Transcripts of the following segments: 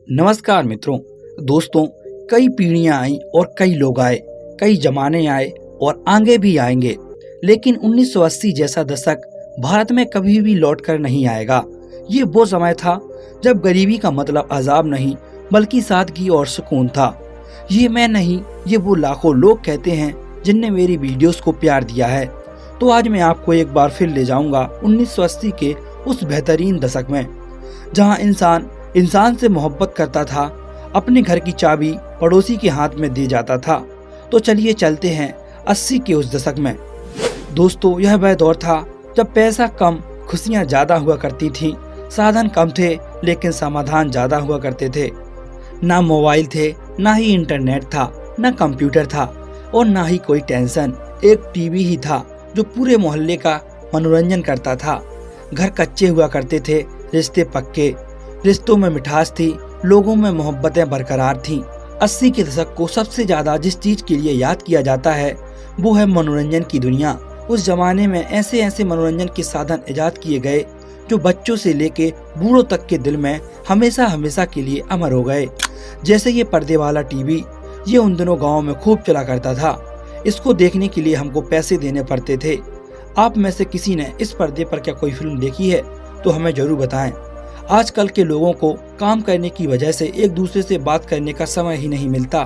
नमस्कार मित्रों, दोस्तों। कई पीढ़ियां आई और कई लोग आए, कई जमाने आए और आगे भी आएंगे, लेकिन 1980 जैसा दशक भारत में कभी भी लौट कर नहीं आएगा। ये वो समय था जब गरीबी का मतलब अजाब नहीं बल्कि सादगी और सुकून था। ये मैं नहीं, ये वो लाखों लोग कहते हैं जिनने मेरी वीडियोस को प्यार दिया है। तो आज मैं आपको एक बार फिर ले जाऊंगा 1980 के उस बेहतरीन दशक में, जहां इंसान इंसान से मोहब्बत करता था, अपने घर की चाबी पड़ोसी के हाथ में दे जाता था। तो चलिए चलते हैं 80 के उस दशक में। दोस्तों, यह वह दौर था जब पैसा कम, खुशियां ज्यादा हुआ करती थीं, साधन कम थे लेकिन समाधान ज्यादा हुआ करते थे। ना मोबाइल थे, ना ही इंटरनेट था, ना कंप्यूटर था और ना ही कोई टेंशन। एक टीवी ही था जो पूरे मोहल्ले का मनोरंजन करता था। घर कच्चे हुआ करते थे, रिश्ते पक्के, रिश्तों में मिठास थी, लोगों में मोहब्बतें बरकरार थीं। 80 के दशक को सबसे ज्यादा जिस चीज के लिए याद किया जाता है वो है मनोरंजन की दुनिया। उस जमाने में ऐसे ऐसे मनोरंजन के साधन इजाद किए गए जो बच्चों से लेके बूढ़ों तक के दिल में हमेशा हमेशा के लिए अमर हो गए। जैसे ये पर्दे वाला टीवी, ये उन दिनों गाँव में खूब चला करता था। इसको देखने के लिए हमको पैसे देने पड़ते थे। आप में से किसी ने इस पर्दे पर क्या कोई फिल्म देखी है तो हमें जरूर बताएं। आजकल के लोगों को काम करने की वजह से एक दूसरे से बात करने का समय ही नहीं मिलता।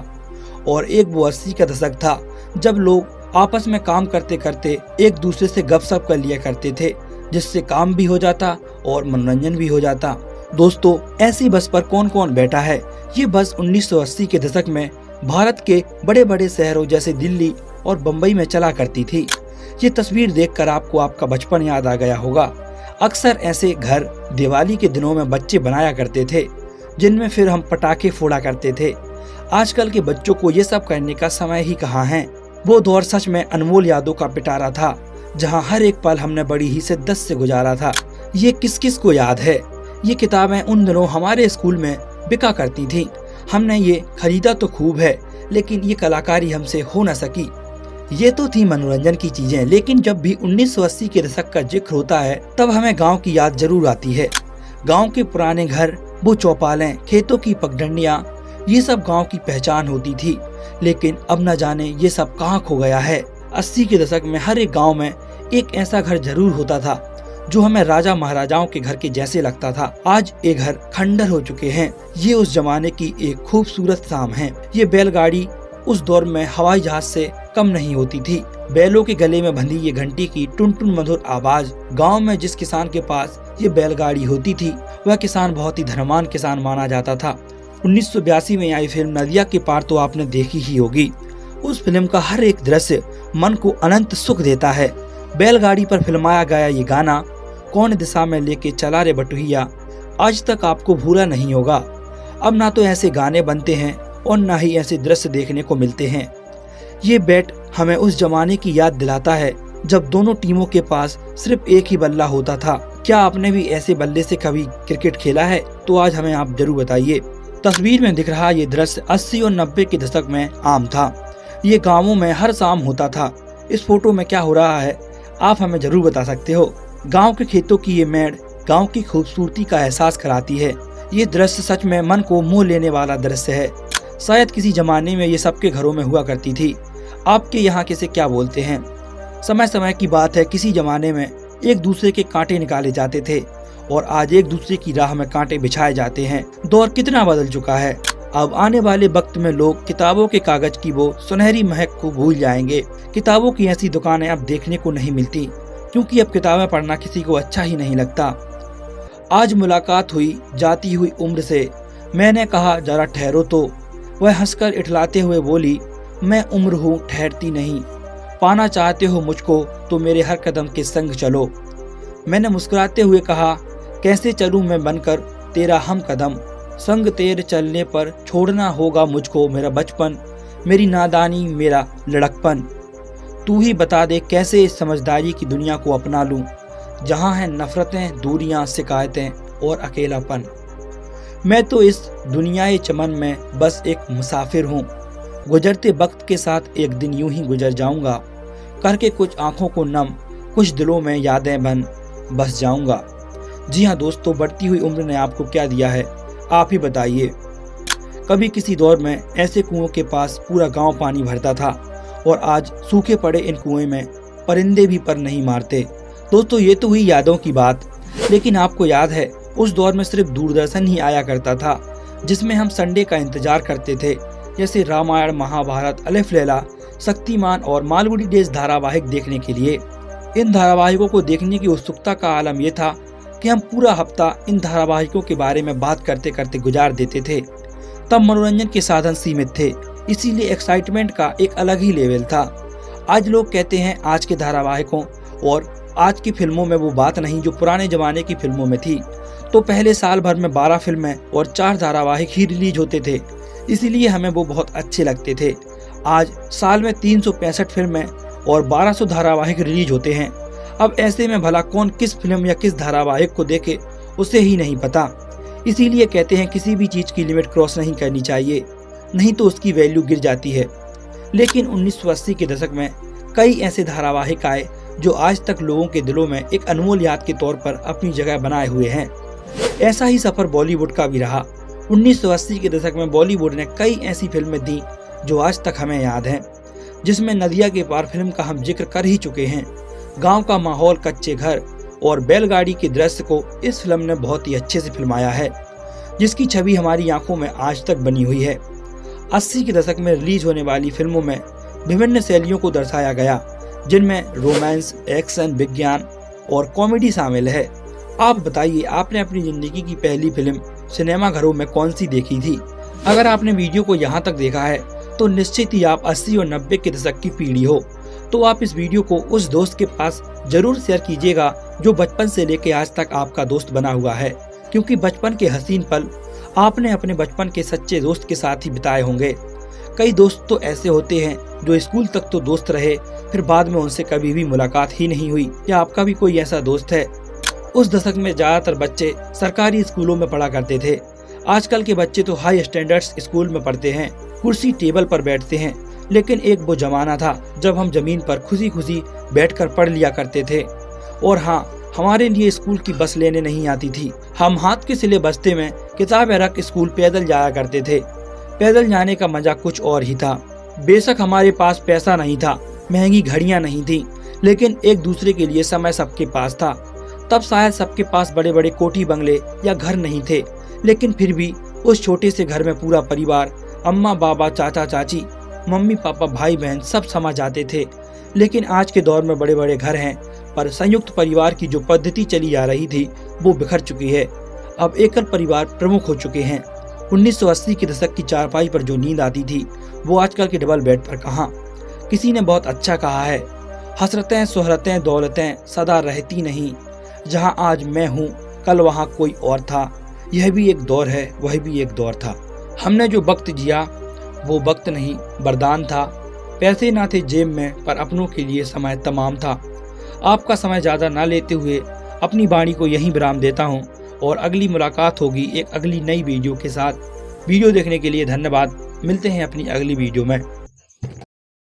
और एक वो 80 का दशक था जब लोग आपस में काम करते करते एक दूसरे से गपशप कर लिया करते थे, जिससे काम भी हो जाता और मनोरंजन भी हो जाता। दोस्तों, ऐसी बस पर कौन कौन बैठा है? ये बस 1980 के दशक में भारत के बड़े बड़े शहरों जैसे दिल्ली और बम्बई में चला करती थी। ये तस्वीर देखकर आपको आपका बचपन याद आ गया होगा। अक्सर ऐसे घर दिवाली के दिनों में बच्चे बनाया करते थे, जिनमें फिर हम पटाखे फोड़ा करते थे। आजकल के बच्चों को ये सब करने का समय ही कहाँ है। वो दौर सच में अनमोल यादों का पिटारा था, जहाँ हर एक पल हमने बड़ी ही शिद्दत से गुजारा था। ये किस किस को याद है? ये किताबें उन दिनों हमारे स्कूल में बिका करती थी। हमने ये खरीदा तो खूब है, लेकिन ये कलाकारी हमसे हो न सकी। ये तो थी मनोरंजन की चीजें, लेकिन जब भी 1980 के दशक का जिक्र होता है तब हमें गांव की याद जरूर आती है। गांव के पुराने घर, वो चौपालें, खेतों की पगडंडियां, ये सब गांव की पहचान होती थी। लेकिन अब न जाने ये सब कहाँ खो गया है। 80 के दशक में हर एक गाँव में एक ऐसा घर जरूर होता था जो हमें राजा महाराजाओं के घर के जैसे लगता था। आज ये घर खंडर हो चुके हैं। ये उस जमाने की एक खूबसूरत शाम है। ये बैलगाड़ी उस दौर में हवाई जहाज से कम नहीं होती थी। बैलों के गले में बंधी ये घंटी की टुन टुन मधुर आवाज। गांव में जिस किसान के पास ये बैलगाड़ी होती थी वह किसान बहुत ही धनवान किसान माना जाता था। 1982 में आई फिल्म नदिया के पार तो आपने देखी ही होगी। उस फिल्म का हर एक दृश्य मन को अनंत सुख देता है। बैलगाड़ी पर फिल्माया गया ये गाना, कौन दिशा में लेके चला रे बटुहिया, आज तक आपको भूला नहीं होगा। अब ना तो ऐसे गाने बनते हैं और ना ही ऐसे दृश्य देखने को मिलते हैं। ये बैट हमें उस जमाने की याद दिलाता है जब दोनों टीमों के पास सिर्फ एक ही बल्ला होता था। क्या आपने भी ऐसे बल्ले से कभी क्रिकेट खेला है? तो आज हमें आप जरूर बताइए। तस्वीर में दिख रहा ये दृश्य 80 और 90 के दशक में आम था। ये गाँवों में हर शाम होता था। इस फोटो में क्या हो रहा है आप हमें जरूर बता सकते हो। गाँव के खेतों की ये मेड़ गाँव की खूबसूरती का एहसास कराती है। ये दृश्य सच में मन को मोह लेने वाला दृश्य है। शायद किसी जमाने में ये सबके घरों में हुआ करती थी। आपके यहाँ किसे क्या बोलते हैं? समय समय की बात है, किसी जमाने में एक दूसरे के कांटे निकाले जाते थे और आज एक दूसरे की राह में कांटे बिछाए जाते हैं। दौर कितना बदल चुका है। अब आने वाले वक्त में लोग किताबों के कागज की वो सुनहरी महक को भूल जाएंगे। किताबों की ऐसी दुकानें अब देखने को नहीं मिलती, क्योंकि अब किताबें पढ़ना किसी को अच्छा ही नहीं लगता। आज मुलाकात हुई जाती हुई उम्र से, मैंने कहा जरा ठहरो तो। वह हंसकर इठलाते हुए बोली, मैं उम्र हूँ ठहरती नहीं, पाना चाहते हो मुझको तो मेरे हर कदम के संग चलो। मैंने मुस्कुराते हुए कहा, कैसे चलूँ मैं बनकर तेरा हम कदम, संग तेरे चलने पर छोड़ना होगा मुझको मेरा बचपन, मेरी नादानी मेरा लड़कपन। तू ही बता दे कैसे इस समझदारी की दुनिया को अपना लूँ, जहाँ है नफरतें, दूरियाँ, शिकायतें और अकेलापन। मैं तो इस दुनियाए चमन में बस एक मुसाफिर हूँ, गुजरते वक्त के साथ एक दिन यूं ही गुजर जाऊंगा, करके कुछ आंखों को नम, कुछ दिलों में यादें बन बस जाऊंगा। जी हाँ दोस्तों, बढ़ती हुई उम्र ने आपको क्या दिया है आप ही बताइए। कभी किसी दौर में ऐसे कुओं के पास पूरा गांव पानी भरता था और आज सूखे पड़े इन कुएं में परिंदे भी पर नहीं मारते। दोस्तों, ये तो हुई यादों की बात, लेकिन आपको याद है उस दौर में सिर्फ दूरदर्शन ही आया करता था जिसमें हम संडे का इंतजार करते थे, जैसे रामायण, महाभारत, अलिफ लैला, शक्तिमान और मालगुडी डेज धारावाहिक देखने के लिए। इन धारावाहिकों को देखने की उत्सुकता का आलम यह था कि हम पूरा हफ्ता इन धारावाहिकों के बारे में बात करते करते गुजार देते थे। तब मनोरंजन के साधन सीमित थे, इसीलिए एक्साइटमेंट का एक अलग ही लेवल था। आज लोग कहते हैं आज के धारावाहिकों और आज की फिल्मों में वो बात नहीं जो पुराने जमाने की फिल्मों में थी। तो पहले साल भर में 12 फिल्में और 4 धारावाहिक ही रिलीज होते थे, इसीलिए हमें वो बहुत अच्छे लगते थे। आज साल में 365 फिल्में और 1200 धारावाहिक रिलीज होते हैं। अब ऐसे में भला कौन किस फिल्म या किस धारावाहिक को देखे उसे ही नहीं पता। इसीलिए कहते हैं किसी भी चीज़ की लिमिट क्रॉस नहीं करनी चाहिए, नहीं तो उसकी वैल्यू गिर जाती है। लेकिन 1980 के दशक में कई ऐसे धारावाहिक आए जो आज तक लोगों के दिलों में एक अनमोल याद के तौर पर अपनी जगह बनाए हुए हैं। ऐसा ही सफर बॉलीवुड का भी रहा। 1980 के दशक में बॉलीवुड ने कई ऐसी फिल्में दी जो आज तक हमें याद हैं, जिसमें नदिया के पार फिल्म का हम जिक्र कर ही चुके हैं। गांव का माहौल, कच्चे घर और बैलगाड़ी के दृश्य को इस फिल्म ने बहुत ही अच्छे से फिल्माया है, जिसकी छवि हमारी आंखों में आज तक बनी हुई है। 80 के दशक में रिलीज होने वाली फिल्मों में विभिन्न शैलियों को दर्शाया गया, जिनमें रोमांस, एक्शन, विज्ञान और कॉमेडी शामिल है। आप बताइए, आपने अपनी जिंदगी की पहली फिल्म सिनेमा घरों में कौन सी देखी थी? अगर आपने वीडियो को यहाँ तक देखा है तो निश्चित ही आप 80 और 90 के दशक की पीढ़ी हो। तो आप इस वीडियो को उस दोस्त के पास जरूर शेयर कीजिएगा जो बचपन से लेकर आज तक आपका दोस्त बना हुआ है, क्योंकि बचपन के हसीन पल आपने अपने बचपन के सच्चे दोस्त के साथ ही बिताए होंगे। कई दोस्त तो ऐसे होते हैं जो स्कूल तक तो दोस्त रहे, फिर बाद में उनसे कभी भी मुलाकात ही नहीं हुई। क्या आपका भी कोई ऐसा दोस्त है? उस दशक में ज्यादातर बच्चे सरकारी स्कूलों में पढ़ा करते थे। आजकल के बच्चे तो हाई स्टैंडर्ड्स स्कूल में पढ़ते हैं, कुर्सी टेबल पर बैठते हैं। लेकिन एक वो जमाना था जब हम जमीन पर खुशी खुशी बैठकर पढ़ लिया करते थे। और हाँ, हमारे लिए स्कूल की बस लेने नहीं आती थी। हम हाथ के सिले बस्ते में किताबें रख स्कूल पैदल जाया करते थे। पैदल जाने का मजा कुछ और ही था। बेशक हमारे पास पैसा नहीं था, महंगी घड़ियां नहीं थी, लेकिन एक दूसरे के लिए समय सबके पास था। तब शायद सबके पास बड़े बड़े कोठी बंगले या घर नहीं थे, लेकिन फिर भी उस छोटे से घर में पूरा परिवार, अम्मा बाबा, चाचा चाची, मम्मी पापा, भाई बहन सब समा जाते थे। लेकिन आज के दौर में बड़े बड़े घर हैं, पर संयुक्त परिवार की जो पद्धति चली आ रही थी वो बिखर चुकी है। अब एकल परिवार प्रमुख हो चुके हैं। 1980 के दशक की चारपाई पर जो नींद आती थी वो आजकल के डबल बेड पर कहाँ। किसी ने बहुत अच्छा कहा है, हसरतें शोहरतें दौलतें सदा रहती नहीं, जहाँ आज मैं हूँ कल वहाँ कोई और था। यह भी एक दौर है, वह भी एक दौर था। हमने जो वक्त जिया वो वक्त नहीं, वरदान था। पैसे ना थे जेब में, पर अपनों के लिए समय तमाम था। आपका समय ज़्यादा ना लेते हुए अपनी वाणी को यहीं विराम देता हूँ और अगली मुलाकात होगी एक अगली नई वीडियो के साथ। वीडियो देखने के लिए धन्यवाद। मिलते हैं अपनी अगली वीडियो में।